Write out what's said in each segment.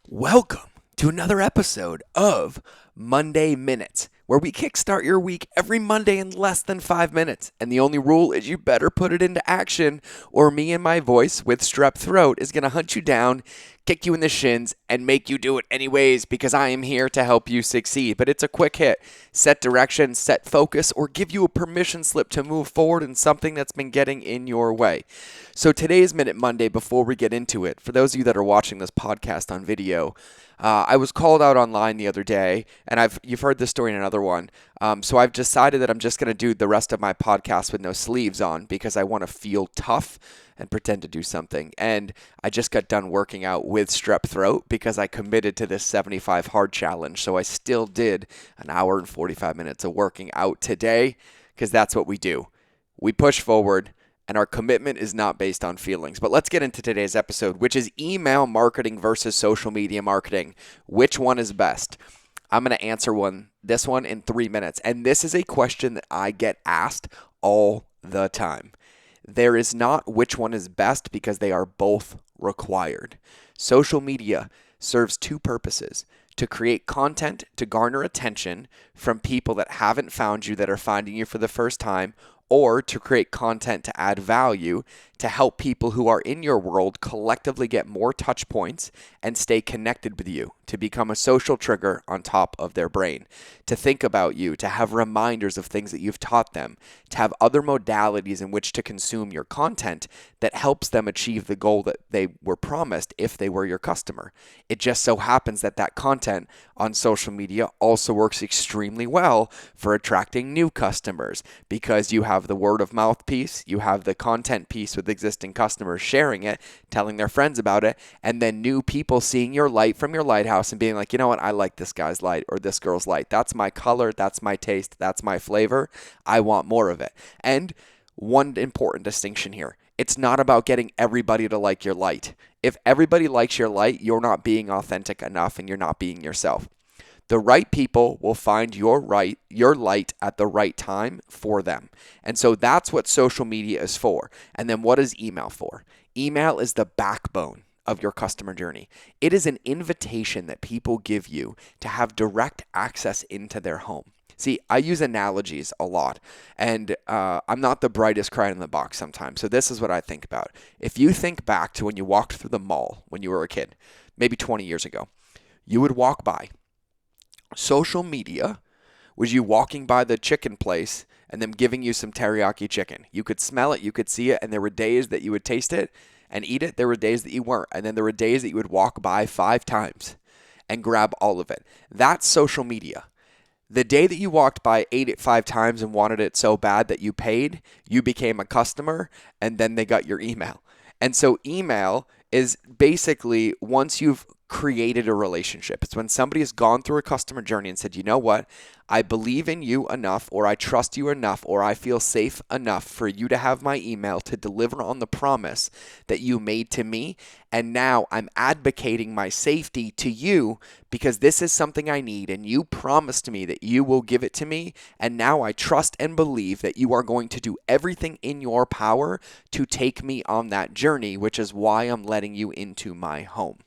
Welcome to another episode of Monday Minutes, where we kickstart your week every Monday in less than 5 minutes. And the only rule is you better put it into action, or me and my voice with strep throat is going to hunt you down, kick you in the shins, and make you do it anyways because I am here to help you succeed. But it's a quick hit. Set direction, set focus, or give you a permission slip to move forward in something that's been getting in your way. So today's Minute Monday, before we get into it, for those of you that are watching this podcast on video, I was called out online the other day, and you've heard this story in another one. So I've decided that I'm just going to do the rest of my podcast with no sleeves on because I want to feel tough and pretend to do something. And I just got done working out with strep throat because I committed to this 75 hard challenge. So I still did an hour and 45 minutes of working out today because that's what we do. We push forward. And our commitment is not based on feelings. But let's get into today's episode, which is email marketing versus social media marketing. Which one is best? I'm going to answer this one in 3 minutes. And this is a question that I get asked all the time. There is not which one is best because they are both required. Social media serves two purposes: to create content to garner attention from people that haven't found you, that are finding you for the first time, or to create content to add value to help people who are in your world collectively get more touch points and stay connected with you, to become a social trigger on top of their brain, to think about you, to have reminders of things that you've taught them, to have other modalities in which to consume your content that helps them achieve the goal that they were promised if they were your customer. It just so happens that that content on social media also works extremely well for attracting new customers because you have the word of mouth piece, you have the content piece with existing customers sharing it, telling their friends about it, and then new people seeing your light from your lighthouse and being like, you know what, I like this guy's light or this girl's light. That's my color, that's my taste, that's my flavor. I want more of it. And one important distinction here: it's not about getting everybody to like your light. If everybody likes your light, you're not being authentic enough and you're not being yourself. The right people will find your light at the right time for them. And so that's what social media is for. And then what is email for? Email is the backbone of your customer journey. It is an invitation that people give you to have direct access into their home. See, I use analogies a lot, and I'm not the brightest cry in the box sometimes. So this is what I think about. If you think back to when you walked through the mall when you were a kid, maybe 20 years ago, you would walk by. Social media was you walking by the chicken place and them giving you some teriyaki chicken. You could smell it, you could see it, and there were days that you would taste it and eat it. There were days that you weren't. And then there were days that you would walk by 5 times and grab all of it. That's social media. The day that you walked by, ate it 5 times and wanted it so bad that you paid, you became a customer, and then they got your email. And so email is basically once you've created a relationship. It's when somebody has gone through a customer journey and said, you know what, I believe in you enough, or I trust you enough, or I feel safe enough for you to have my email to deliver on the promise that you made to me. And now I'm advocating my safety to you because this is something I need, and you promised me that you will give it to me. And now I trust and believe that you are going to do everything in your power to take me on that journey, which is why I'm letting you into my home.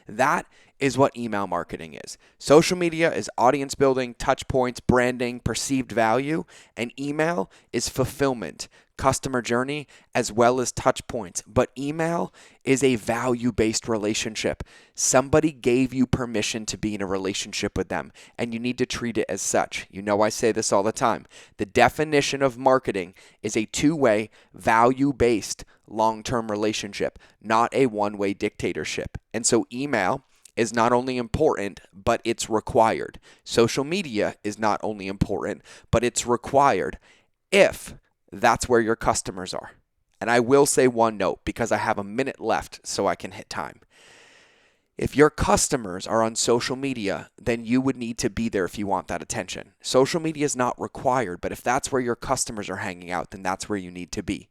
That is what email marketing is. Social media is audience building, touch points, branding, perceived value, and email is fulfillment, customer journey, as well as touch points. But email is a value-based relationship. Somebody gave you permission to be in a relationship with them, and you need to treat it as such. You know I say this all the time. The definition of marketing is a two-way, value-based, long-term relationship, not a one-way dictatorship. And so email is not only important, but it's required. Social media is not only important, but it's required if that's where your customers are. And I will say one note because I have a minute left so I can hit time. If your customers are on social media, then you would need to be there if you want that attention. Social media is not required, but if that's where your customers are hanging out, then that's where you need to be.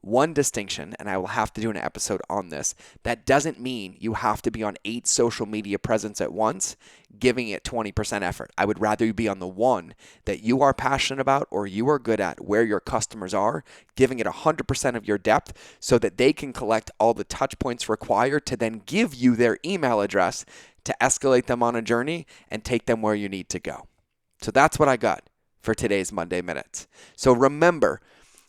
One distinction, and I will have to do an episode on this, that doesn't mean you have to be on 8 social media presence at once, giving it 20% effort. I would rather you be on the one that you are passionate about or you are good at, where your customers are, giving it 100% of your depth so that they can collect all the touch points required to then give you their email address to escalate them on a journey and take them where you need to go. So that's what I got for today's Monday Minutes. So remember,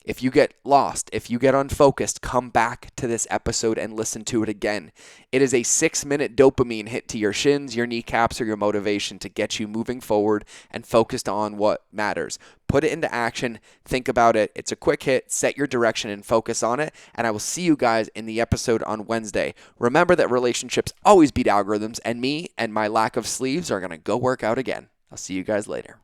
if you get lost, if you get unfocused, come back to this episode and listen to it again. It is a 6-minute dopamine hit to your shins, your kneecaps, or your motivation to get you moving forward and focused on what matters. Put it into action. Think about it. It's a quick hit. Set your direction and focus on it. And I will see you guys in the episode on Wednesday. Remember that relationships always beat algorithms, and me and my lack of sleeves are going to go work out again. I'll see you guys later.